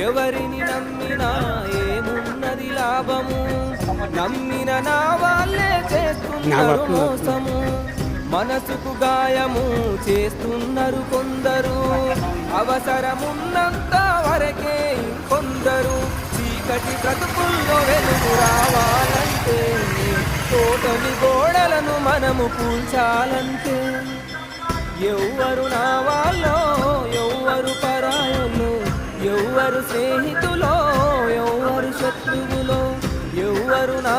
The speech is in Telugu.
ఎవరిని నమ్మినా ఏమున్నది లాభము, నమ్మిన నా వాళ్ళే చేస్తున్నారు మోసము. మనసుకు గాయము చేస్తున్నారు కొందరు, అవసరమున్నంత వరకే ఇంకొందరు. చీకటి బ్రతుకుల్లో వెలుగు రావాలంటే, తోటలి గోడలను మనము కూల్చాలంటే, ఎవ్వరు నా వాళ్ళో ఎవ్వరు పరాయులో, ఎవ్వరు స్నేహితులో ఎవ్వరు శత్రువులో, ఎవ్వరు నా